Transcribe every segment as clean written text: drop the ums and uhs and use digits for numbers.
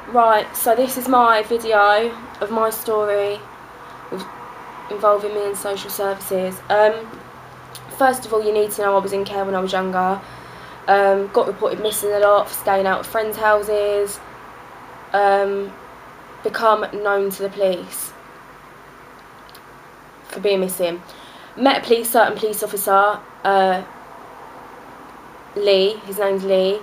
Right, so this is my video of my story involving me in social services. First of all, you need to know I was in care when I was younger. Got reported missing a lot for staying out of friends' houses. Become known to the police for being missing. Met a certain police officer, Lee. His name's Lee.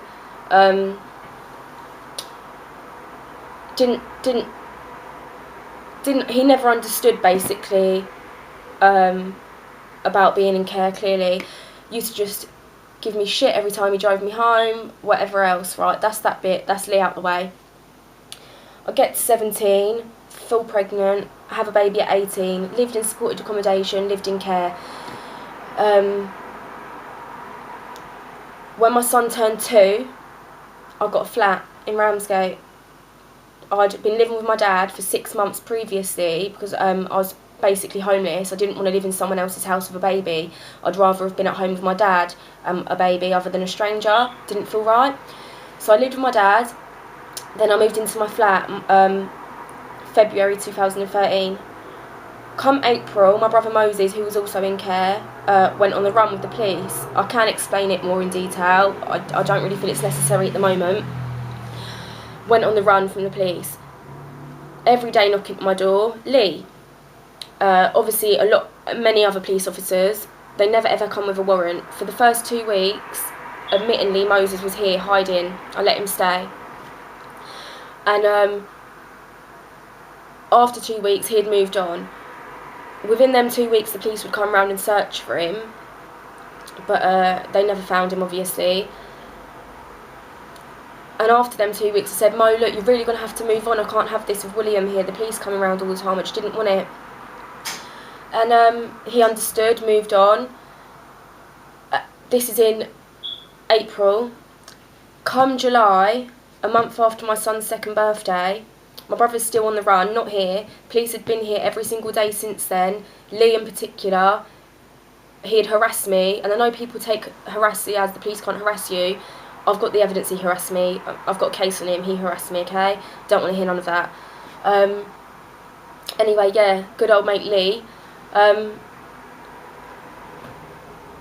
He never understood basically about being in care. Clearly, used to just give me shit every time he drove me home, whatever else. Right, that's that bit. That's Lee out the way. I get to 17, feel pregnant, have a baby at 18, lived in supported accommodation, lived in care. When my son turned 2, I got a flat in Ramsgate. I'd been living with my dad for 6 months previously because I was basically homeless. I didn't want to live in someone else's house with a baby. I'd rather have been at home with my dad and a baby other than a stranger. Didn't feel right. So I lived with my dad. Then I moved into my flat February 2013. Come April, my brother Moses, who was also in care, went on the run with the police. I can explain it more in detail. I don't really feel it's necessary at the moment. Went on the run from the police. Every day knocking at my door. Lee. Obviously many other police officers, they never ever come with a warrant. For the first 2 weeks, admittedly Moses was here hiding. I let him stay. And after 2 weeks he had moved on. Within them 2 weeks the police would come round and search for him, but they never found him obviously. And after them 2 weeks I said, Mo, look, you're really going to have to move on. I can't have this with William here. The police coming around all the time. I just didn't want it. And he understood, moved on. This is in April. Come July, a month after my son's 2nd birthday, my brother's still on the run, not here. Police had been here every single day since then. Lee in particular, he had harassed me. And I know people take harassing as the police can't harass you. I've got the evidence he harassed me. I've got a case on him. He harassed me, okay? Don't want to hear none of that. Anyway, yeah, good old mate Lee.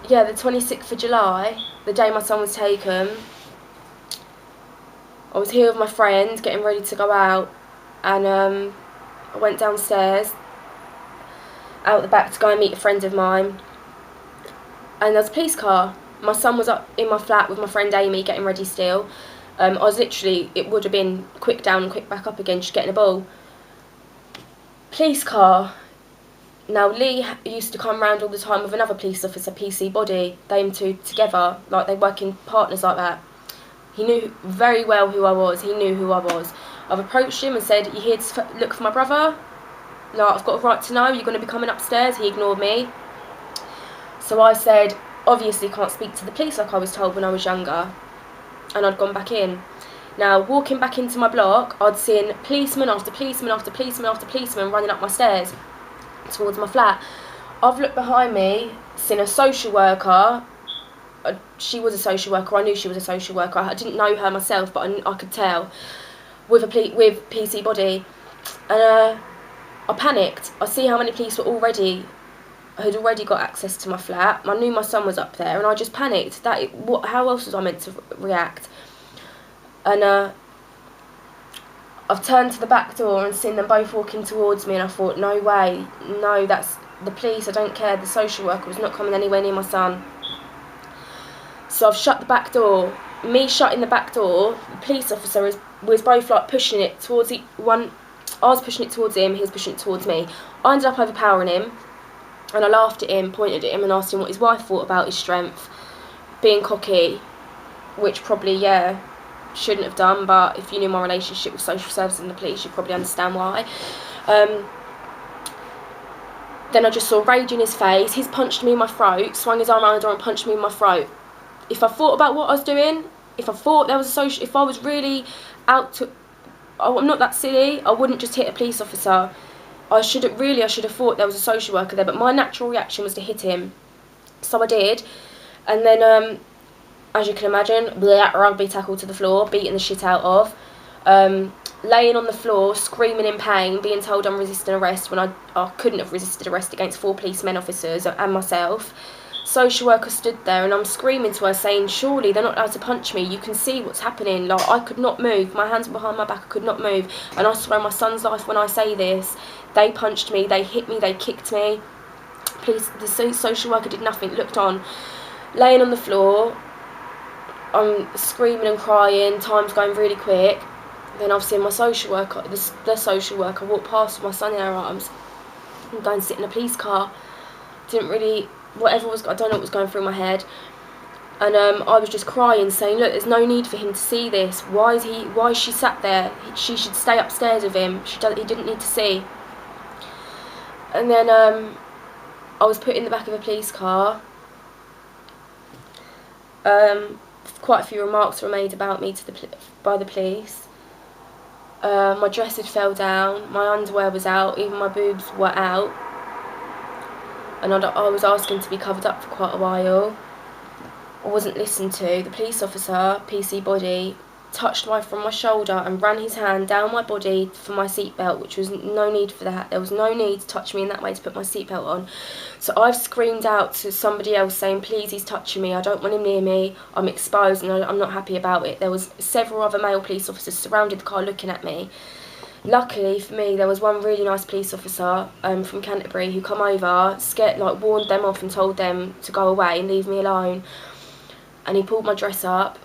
Yeah, the 26th of July, the day my son was taken, I was here with my friend, getting ready to go out, and I went downstairs, out the back to go and meet a friend of mine, and there was a police car. My son was up in my flat with my friend Amy, getting ready still. I was literally, it would have been quick down and quick back up again, just getting a ball. Police car. Now, Lee used to come round all the time with another police officer, PC Body. They two together, like they work in partners like that. He knew very well who I was. He knew who I was. I've approached him and said, you here to look for my brother? Like, I've got a right to know. You're going to be coming upstairs? He ignored me. So I said, obviously can't speak to the police like I was told when I was younger. And I'd gone back in. Now, walking back into my block, I'd seen policeman after policeman after policeman after policeman running up my stairs towards my flat. I've looked behind me, seen a social worker. She was a social worker. I knew she was a social worker. I didn't know her myself, but I could tell. With PC Body, and I panicked. I see how many police had already got access to my flat. I knew my son was up there, and I just panicked. How else was I meant to react? And I've turned to the back door and seen them both walking towards me, and I thought, no way, no, that's the police. I don't care. The social worker was not coming anywhere near my son. So I've shut the back door. Me shutting the back door, the police officer was both like pushing it towards one. I was pushing it towards him, he was pushing it towards me. I ended up overpowering him, and I laughed at him, pointed at him and asked him what his wife thought about his strength, being cocky, which probably, yeah, shouldn't have done, but if you knew my relationship with social services and the police, you'd probably understand why. Then I just saw rage in his face. He's punched me in my throat, swung his arm around the door and punched me in my throat. If I thought about what I was doing, if I thought there was if I was really out to, I'm not that silly, I wouldn't just hit a police officer. I should have thought there was a social worker there, but my natural reaction was to hit him. So I did, and then, as you can imagine, rugby tackle to the floor, beating the shit out of. laying on the floor, screaming in pain, being told I'm resisting arrest when I couldn't have resisted arrest against 4 policemen officers and myself. Social worker stood there and I'm screaming to her saying, surely they're not allowed to punch me, you can see what's happening. Like, I could not move, my hands were behind my back, I could not move, and I swear on my son's life when I say this, they punched me, they hit me, they kicked me. Please, the social worker did nothing, looked on. Laying on the floor, I'm screaming and crying, time's going really quick. Then I've seen my social worker, the social worker, walk past with my son in her arms and go and sit in a police car. Didn't really, I don't know what was going through my head. And I was just crying, saying, look, there's no need for him to see this. Why is she sat there? She should stay upstairs with him. He didn't need to see. And then I was put in the back of a police car. Quite a few remarks were made about me by the police. My dress had fell down, my underwear was out, even my boobs were out. And I was asking to be covered up for quite a while. I wasn't listened to. The police officer, PC body, touched from my shoulder and ran his hand down my body for my seatbelt, which was no need for that. There was no need to touch me in that way to put my seatbelt on. So I've screamed out to somebody else saying, please, he's touching me, I don't want him near me, I'm exposed and I'm not happy about it. There was several other male police officers surrounded the car looking at me. Luckily for me, there was one really nice police officer from Canterbury who come over, warned them off and told them to go away and leave me alone. And he pulled my dress up.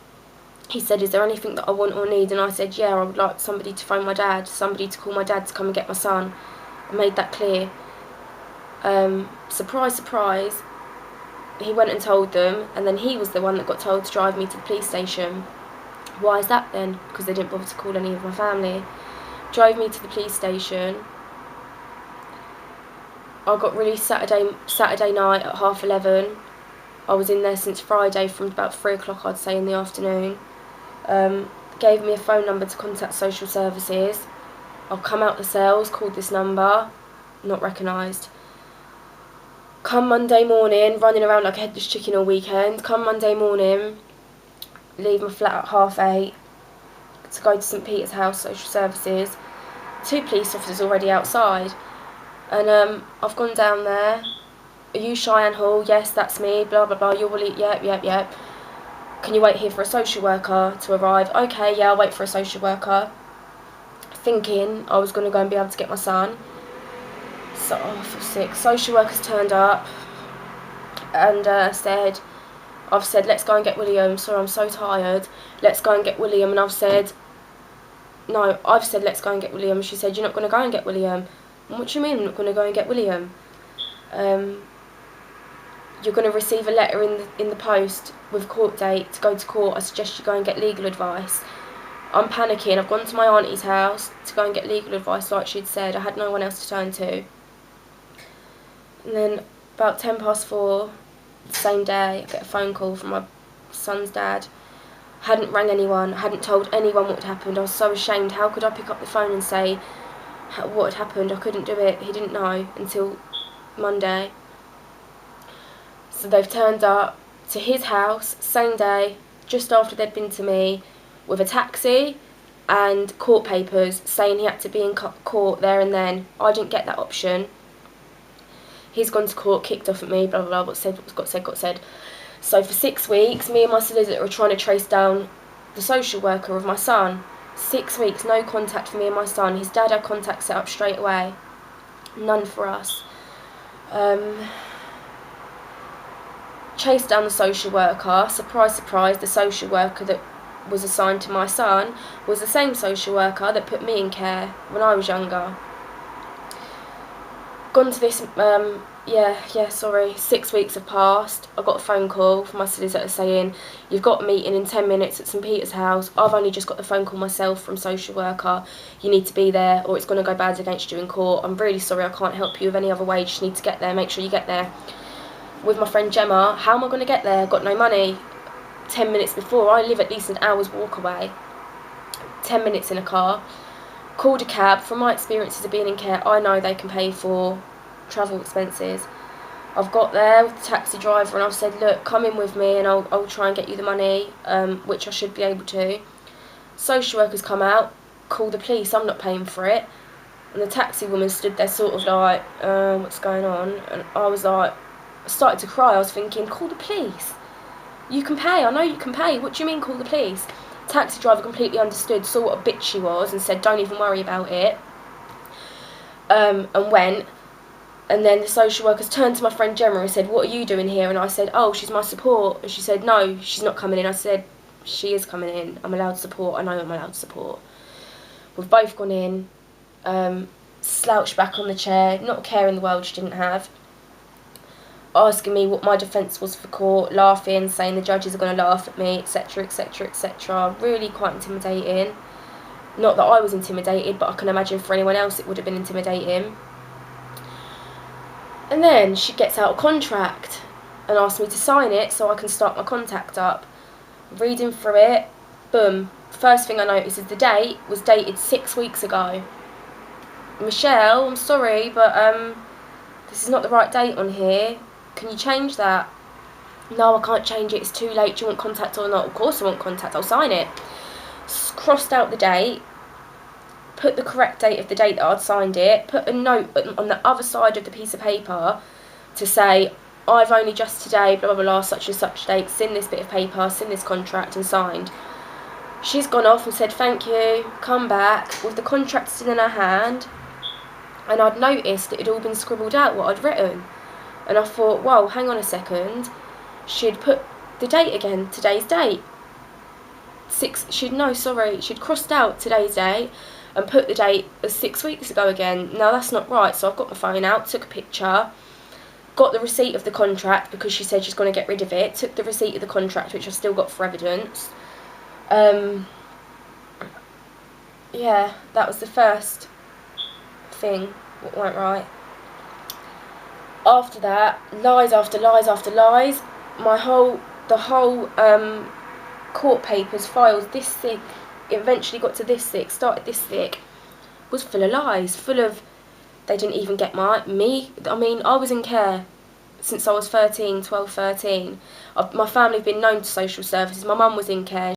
He said, is there anything that I want or need? And I said, yeah, I would like somebody to phone my dad, somebody to call my dad to come and get my son. I made that clear. Surprise, surprise, he went and told them, and then he was the one that got told to drive me to the police station. Why is that then? Because they didn't bother to call any of my family. Drove me to the police station. I got released Saturday night at 11:30. I was in there since Friday from about 3 o'clock, I'd say, in the afternoon. Gave me a phone number to contact social services. I've come out the cells, called this number, not recognised. Come Monday morning, running around like a headless chicken all weekend. Come Monday morning, leave my flat at 8:30 to go to St Peter's House, social services. 2 police officers already outside. And I've gone down there. Are you Cheyenne Hall? Yes, that's me, blah, blah, blah. You're Willie? Yep. Can you wait here for a social worker to arrive? Okay, yeah, I'll wait for a social worker. Thinking I was going to go and be able to get my son. So, for 6. Social workers turned up and I've said, let's go and get William. Sorry, I'm so tired. Let's go and get William. And I've said, let's go and get William. She said, you're not going to go and get William. And what do you mean I'm not going to go and get William? You're going to receive a letter in the post with a court date to go to court. I suggest you go and get legal advice. I'm panicking. I've gone to my auntie's house to go and get legal advice like she'd said. I had no one else to turn to. And then about 4:10, the same day, I get a phone call from my son's dad. Hadn't rang anyone, hadn't told anyone what had happened. I was so ashamed. How could I pick up the phone and say what had happened? I couldn't do it. He didn't know until Monday. So they've turned up to his house, same day, just after they'd been to me, with a taxi and court papers saying he had to be in court there and then. I didn't get that option. He's gone to court, kicked off at me, blah, blah, blah, what got said. So for 6 weeks, me and my solicitor were trying to trace down the social worker of my son. 6 weeks, no contact for me and my son. His dad had contact set up straight away. None for us. Chased down the social worker. Surprise, surprise, the social worker that was assigned to my son was the same social worker that put me in care when I was younger. Gone to this, 6 weeks have passed. I got a phone call from my solicitor saying, you've got a meeting in 10 minutes at St Peter's House. I've only just got the phone call myself from social worker. You need to be there or it's going to go bad against you in court. I'm really sorry, I can't help you with any other way. You just need to get there, make sure you get there. With my friend Gemma, how am I going to get there? Got no money. 10 minutes before, I live at least an hour's walk away. 10 minutes in a car. Called a cab. From my experiences of being in care, I know they can pay for travel expenses. I've got there with the taxi driver and I've said, look, come in with me and I'll try and get you the money, which I should be able to. Social workers come out, call the police, I'm not paying for it. And the taxi woman stood there sort of like, what's going on? And I was like, I started to cry. I was thinking, call the police. You can pay, I know you can pay. What do you mean call the police? Taxi driver completely understood, saw what a bitch she was and said, don't even worry about it. And went. And then the social workers turned to my friend Gemma and said, what are you doing here? And I said, oh, she's my support. And she said, no, she's not coming in. I said, she is coming in. I'm allowed support. I know I'm allowed support. We've both gone in, slouched back on the chair, not a care in the world she didn't have, asking me what my defence was for court, laughing, saying the judges are going to laugh at me, etc, etc, etc. Really quite intimidating. Not that I was intimidated, but I can imagine for anyone else it would have been intimidating. And then she gets out a contract and asks me to sign it so I can start my contact up. Reading through it, boom. First thing I noticed is the date was dated 6 weeks ago. Michelle, I'm sorry, but this is not the right date on here. Can you change that? No, I can't change it. It's too late. Do you want contact or not? Of course I want contact. I'll sign it. Crossed out the date. Put the correct date of the date that I'd signed it. Put a note on the other side of the piece of paper to say, I've only just today, blah, blah, blah, such and such date, seen this bit of paper, seen this contract and signed. She's gone off and said, thank you, come back, with the contract still in her hand. And I'd noticed that it had all been scribbled out, what I'd written. And I thought, whoa, hang on a second. She'd put the date again, today's date. She'd crossed out today's date and put the date as 6 weeks ago again. Now that's not right, so I've got my phone out, took a picture, got the receipt of the contract because she said she's going to get rid of it, took the receipt of the contract, which I've still got for evidence. Yeah, that was the first thing what went right. After that, lies after lies after lies. The whole court papers, files this thick, it eventually got to this thick, started this thick, was full of lies, full of, they didn't even get me. I mean, I was in care since I was 12, 13. My family have been known to social services. My mum was in care.